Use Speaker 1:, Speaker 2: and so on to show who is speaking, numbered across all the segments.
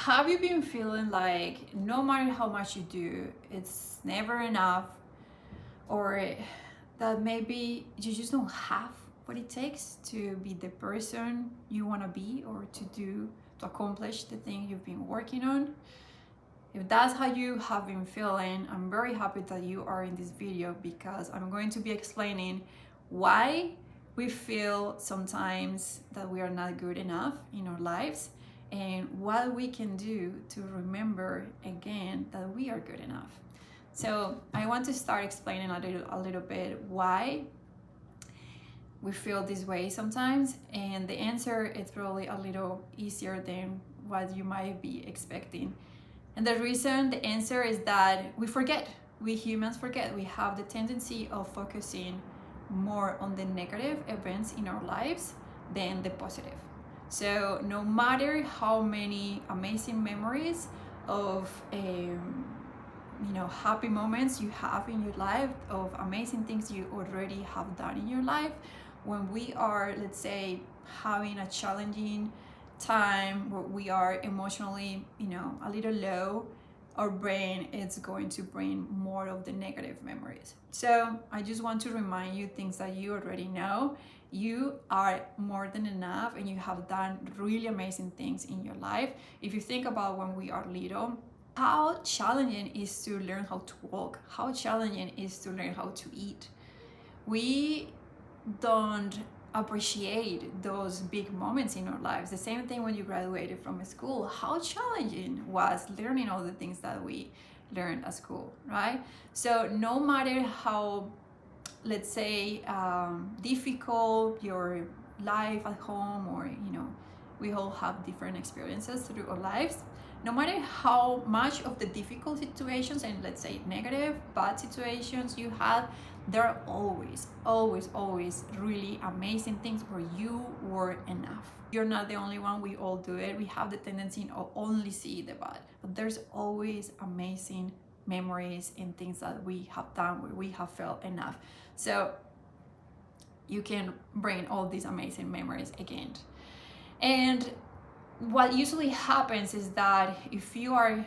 Speaker 1: Have you been feeling like no matter how much you do, it's never enough, or that maybe you just don't have what it takes to be the person you want to be or to accomplish the thing you've been working on? If that's how you have been feeling, I'm very happy that you are in this video because I'm going to be explaining why we feel sometimes that we are not good enough in our lives and what we can do to remember again that we are good enough. So I want to start explaining a little bit why we feel this way sometimes, and the answer is probably a little easier than what you might be expecting. And the reason, the answer is that we forget. We humans forget. We have the tendency of focusing more on the negative events in our lives than the positive. So no matter how many amazing memories of happy moments you have in your life, of amazing things you already have done in your life, when we are, let's say, having a challenging time where we are emotionally, a little low, our brain is going to bring more of the negative memories. So I just want to remind you things that you already know. You are more than enough and you have done really amazing things in your life. If you think about when we are little, how challenging is to learn how to walk, how challenging is to learn how to eat. We don't appreciate those big moments in our lives. The same thing when you graduated from school, how challenging was learning all the things that we learned at school, right? So no matter how, let's say, difficult your life at home, or we all have different experiences through our lives, no matter how much of the difficult situations and, let's say, negative, bad situations you had, there are always really amazing things where you were enough. You're not the only one. We all do it. We have the tendency to only see the bad, but there's always amazing memories and things that we have done where we have felt enough. So you can bring all these amazing memories again. And what usually happens is that if you are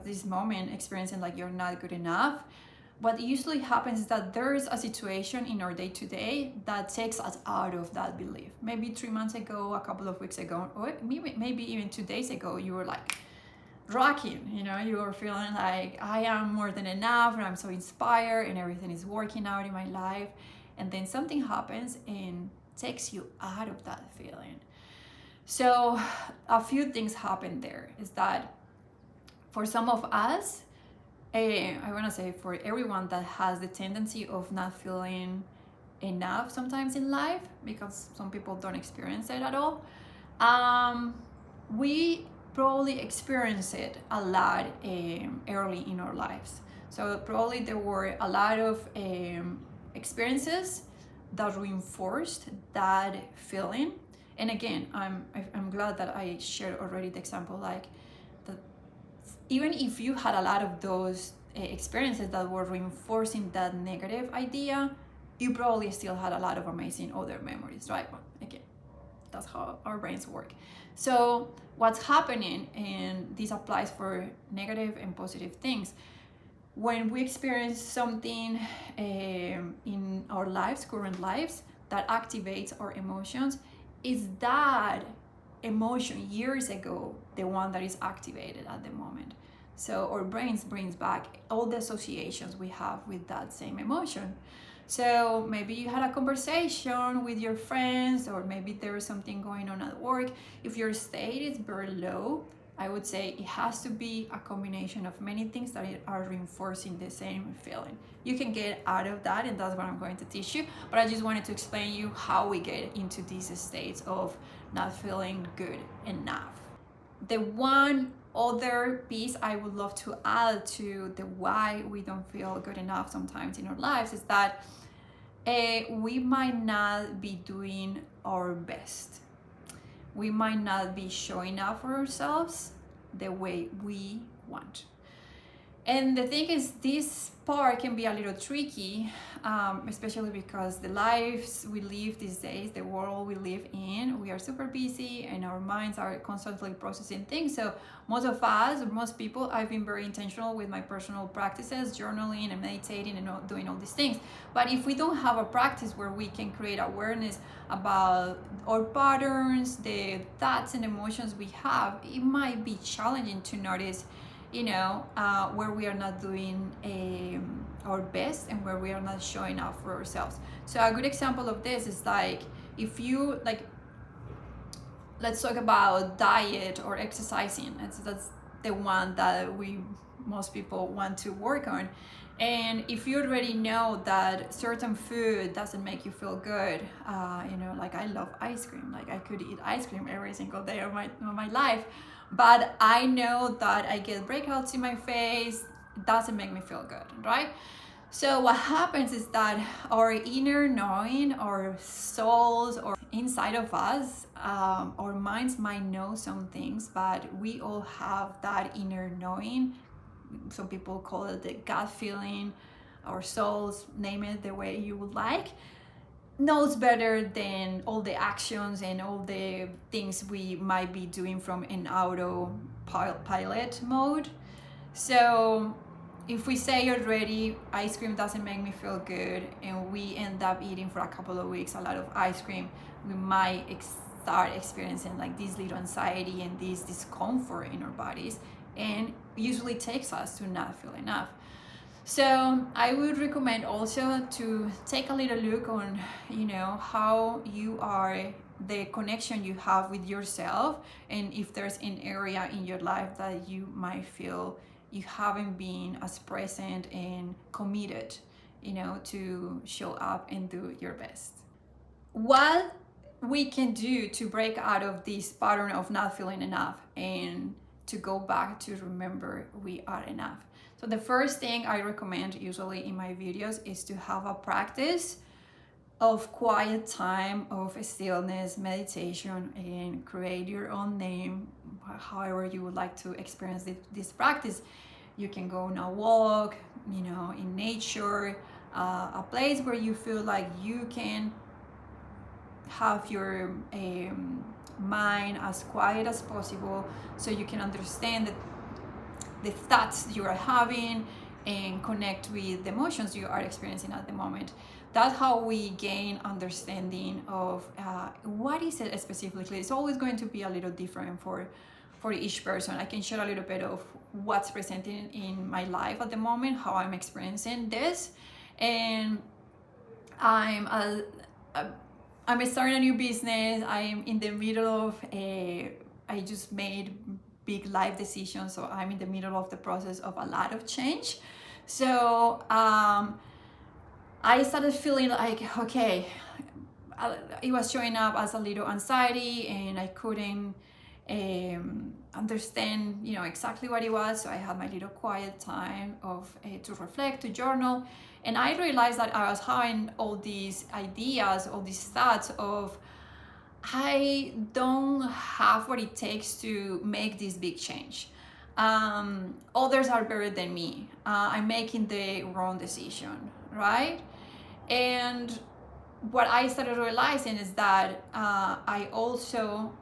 Speaker 1: this moment experiencing like you're not good enough, what usually happens is that there's a situation in our day-to-day that takes us out of that belief. Maybe 3 months ago, a couple of weeks ago, or maybe even 2 days ago, you were like rocking, you were feeling like I am more than enough and I'm so inspired and everything is working out in my life. And then something happens and takes you out of that feeling. So a few things happen there is that for some of us, I want to say for everyone that has the tendency of not feeling enough sometimes in life, because some people don't experience it at all, we probably experience it a lot early in our lives. So probably there were a lot of experiences that reinforced that feeling. And again, I'm glad that I shared already the example, like that even if you had a lot of those experiences that were reinforcing that negative idea, you probably still had a lot of amazing other memories, right? Well, again, that's how our brains work. So what's happening, and this applies for negative and positive things, when we experience something in our lives, current lives, that activates our emotions, is that emotion years ago the one that is activated at the moment. So our brains brings back all the associations we have with that same emotion. So maybe you had a conversation with your friends, or maybe there is something going on at work. If your state is very low, I would say it has to be a combination of many things that are reinforcing the same feeling. You can get out of that, and that's what I'm going to teach you. But I just wanted to explain you how we get into these states of not feeling good enough. The one other piece I would love to add to the why we don't feel good enough sometimes in our lives is that we might not be doing our best. We might not be showing up for ourselves the way we want. And the thing is, this part can be a little tricky, especially because the lives we live these days, the world we live in, we are super busy and our minds are constantly processing things. So most of us, or most people, I've been very intentional with my personal practices, journaling and meditating and doing all these things. But if we don't have a practice where we can create awareness about our patterns, the thoughts and emotions we have, it might be challenging to notice, where we are not doing our best and where we are not showing up for ourselves. So a good example of this is like, if you like, let's talk about diet or exercising. That's the one that most people want to work on. And if you already know that certain food doesn't make you feel good, like I love ice cream, like I could eat ice cream every single day of my life, but I know that I get breakouts in my face, it doesn't make me feel good, right? So what happens is that our inner knowing, our souls, or inside of us, our minds might know some things, but we all have that inner knowing. Some people call it the gut feeling. Our souls, name it the way you would like, knows better than all the actions and all the things we might be doing from an autopilot mode. So if we say already ice cream doesn't make me feel good, and we end up eating for a couple of weeks a lot of ice cream, we might start experiencing like this little anxiety and this discomfort in our bodies, and usually takes us to not feel enough. So I would recommend also to take a little look on, how you are, the connection you have with yourself, and if there's an area in your life that you might feel you haven't been as present and committed, to show up and do your best. What we can do to break out of this pattern of not feeling enough and to go back to remember we are enough. So the first thing I recommend usually in my videos is to have a practice of quiet time, of stillness, meditation, and create your own name, however you would like to experience this practice. You can go on a walk, in nature, a place where you feel like you can have your mind as quiet as possible, so you can understand the thoughts you are having and connect with the emotions you are experiencing at the moment. That's how we gain understanding of what is it specifically. It's always going to be a little different for each person. I can share a little bit of what's presenting in my life at the moment, how I'm experiencing this. And I'm starting a new business. I'm in the middle of I just made big life decisions, so I'm in the middle of the process of a lot of change. So I started feeling like, okay, it was showing up as a little anxiety, and I couldn't understand, exactly what it was. So I had my little quiet time of to reflect, to journal, and I realized that I was having all these ideas, all these thoughts of, I don't have what it takes to make this big change. Others are better than me. I'm making the wrong decision, right? And what I started realizing is that I also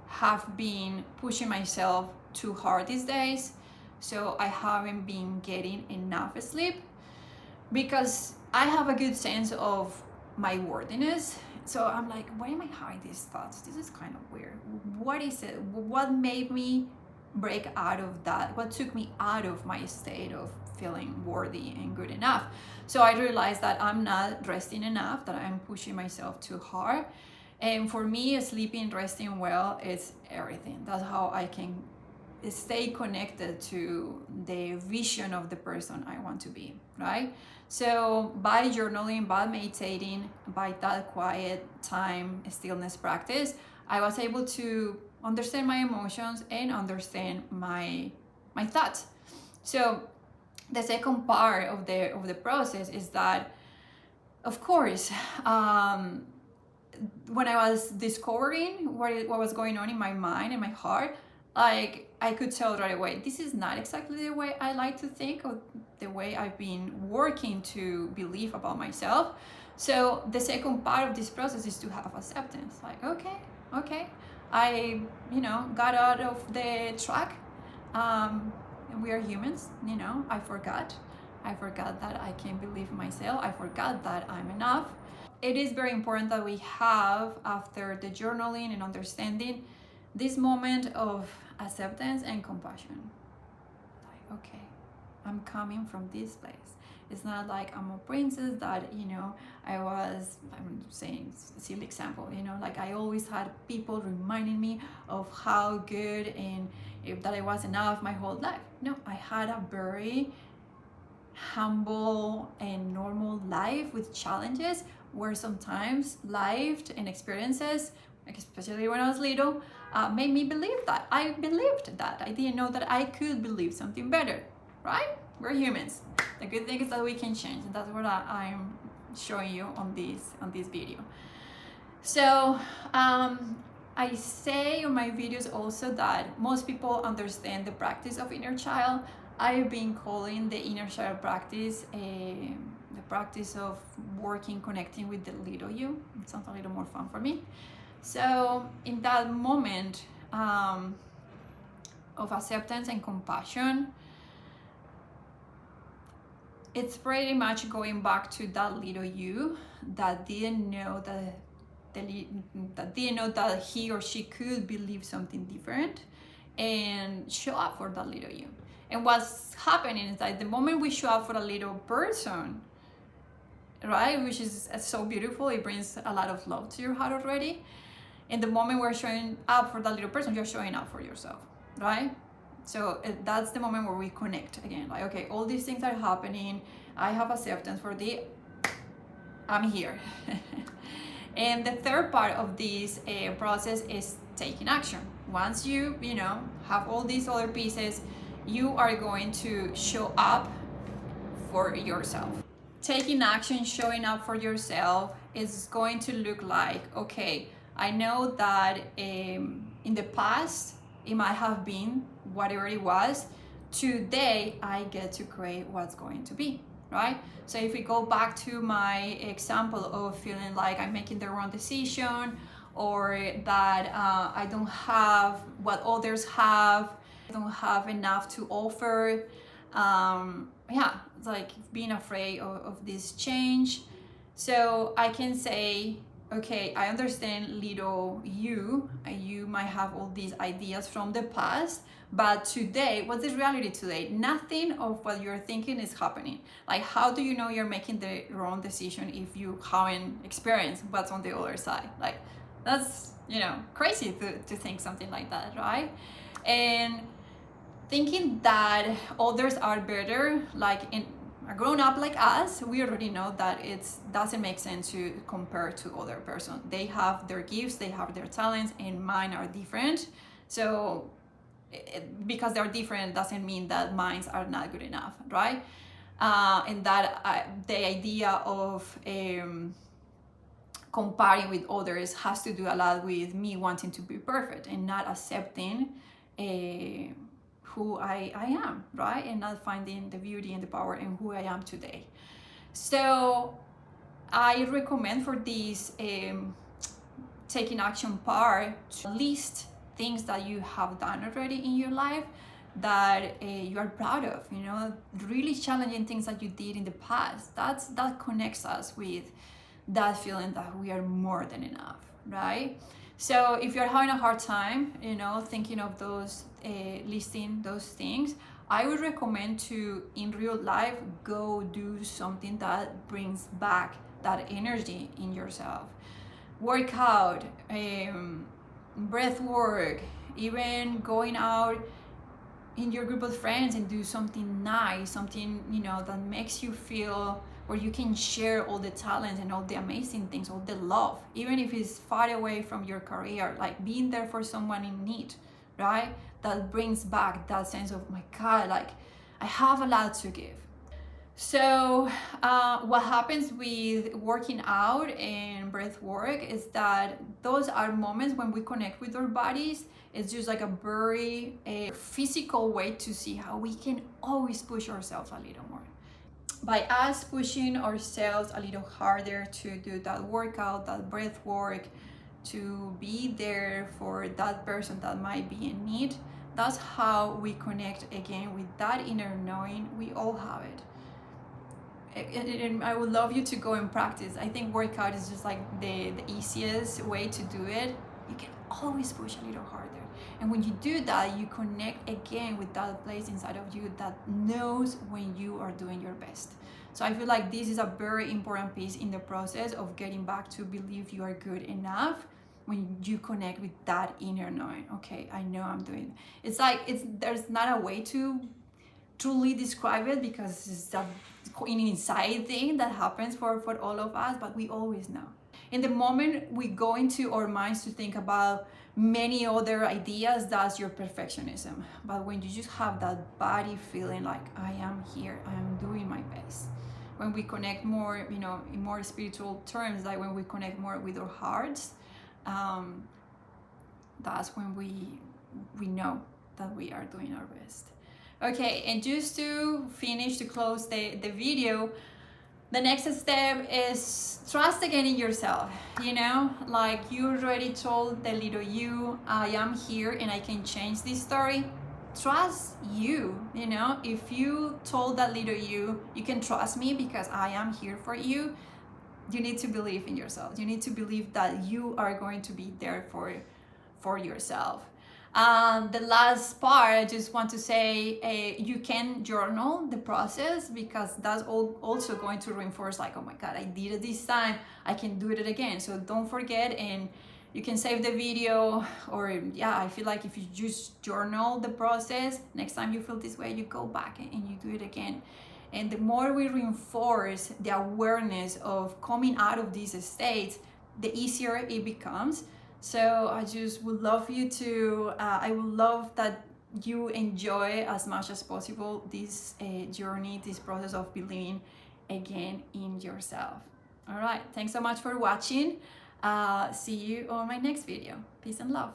Speaker 1: have been pushing myself too hard these days. So I haven't been getting enough sleep, because I have a good sense of my worthiness. So I'm like, why am I having these thoughts? This is kind of weird. What is it? What made me break out of that? What took me out of my state of feeling worthy and good enough? So I realized that I'm not resting enough, that I'm pushing myself too hard. And for me, sleeping, resting well, is everything. That's how I can stay connected to the vision of the person I want to be, right? So by journaling, by meditating, by that quiet time, stillness practice, I was able to understand my emotions and understand my thoughts. So the second part of the process is that, of course, when I was discovering what was going on in my mind and my heart, Like I could tell right away, this is not exactly the way I like to think, or the way I've been working to believe about myself. So the second part of this process is to have acceptance. Like, okay, I, got out of the track. We are humans, I forgot that I can believe in myself. I forgot that I'm enough. It is very important that we have, after the journaling and understanding, this moment of acceptance and compassion. Like, okay, I'm coming from this place. It's not like I'm a princess that, I'm saying silly example, like I always had people reminding me of how good and if that I was enough my whole life. No, I had a very humble and normal life with challenges, where sometimes life and experiences, especially when I was little, made me believe that. I believed that. I didn't know that I could believe something better, right? We're humans. The good thing is that we can change, and that's what I'm showing you on this video. So I say on my videos also that most people understand the practice of inner child. I've been calling the inner child practice the practice of working, connecting with the little you. It sounds a little more fun for me. So in that moment of acceptance and compassion, it's pretty much going back to that little you that didn't know that he or she could believe something different and show up for that little you. And what's happening is that the moment we show up for a little person, right, which is so beautiful, it brings a lot of love to your heart already. And the moment we're showing up for that little person, you're showing up for yourself, right? So that's the moment where we connect again. Like, okay, all these things are happening. I have acceptance for I'm here. And the third part of this process is taking action. Once you have all these other pieces, you are going to show up for yourself. Taking action, showing up for yourself is going to look like, okay, I know that in the past, it might have been whatever it was. Today, I get to create what's going to be, right? So if we go back to my example of feeling like I'm making the wrong decision, or that I don't have what others have, I don't have enough to offer, it's like being afraid of this change. So I can say, okay, I understand little you might have all these ideas from the past, but today, what's the reality today? Nothing of what you're thinking is happening. Like, how do you know you're making the wrong decision if you haven't experienced what's on the other side? Like, that's, crazy to think something like that, right? And thinking that others are better, like in a grown up like us, we already know that it doesn't make sense to compare to other person. They have their gifts, they have their talents, and mine are different. So because they're different doesn't mean that mine are not good enough, right? And that the idea of comparing with others has to do a lot with me wanting to be perfect and not accepting who I am, right? And not finding the beauty and the power in who I am today. So I recommend for this taking action part to list things that you have done already in your life that you are proud of, really challenging things that you did in the past. That connects us with that feeling that we are more than enough, right? So if you're having a hard time, thinking of those, listing those things, I would recommend to, in real life, go do something that brings back that energy in yourself. Work out, breath work, even going out in your group of friends and do something nice, something, that makes you feel where you can share all the talents and all the amazing things, all the love, even if it's far away from your career, like being there for someone in need, right? That brings back that sense of, my God, like I have a lot to give. So what happens with working out and breath work is that those are moments when we connect with our bodies. It's just like a very physical way to see how we can always push ourselves a little more. By us pushing ourselves a little harder to do that workout, that breath work, to be there for that person that might be in need, that's how we connect again with that inner knowing. We all have it. And I would love you to go and practice. I think workout is just like the easiest way to do it. You can always push a little harder. And when you do that, you connect again with that place inside of you that knows when you are doing your best. So I feel like this is a very important piece in the process of getting back to believe you are good enough, when you connect with that inner knowing. Okay, I know I'm doing it. It's like there's not a way to truly describe it, because it's an inside thing that happens for all of us, but we always know. In the moment we go into our minds to think about many other ideas, that's your perfectionism. But when you just have that body feeling like, I am here, I am doing my best. When we connect more, in more spiritual terms, like when we connect more with our hearts, that's when we know that we are doing our best. Okay, and just to finish, to close the video, the next step is trust again in yourself. Like you already told the little you, I am here and I can change this story. Trust you. If you told that little you can trust me because I am here for you, you need to believe in yourself. You need to believe that you are going to be there for yourself. The last part, I just want to say, you can journal the process, because that's also going to reinforce, like, oh my God, I did it this time, I can do it again. So don't forget, and you can save the video, or I feel like if you just journal the process, next time you feel this way, you go back and you do it again. And the more we reinforce the awareness of coming out of these states, the easier it becomes. So I just would love you to, I would love that you enjoy as much as possible this journey, this process of believing again in yourself. All right, thanks so much for watching. See you on my next video. Peace and love.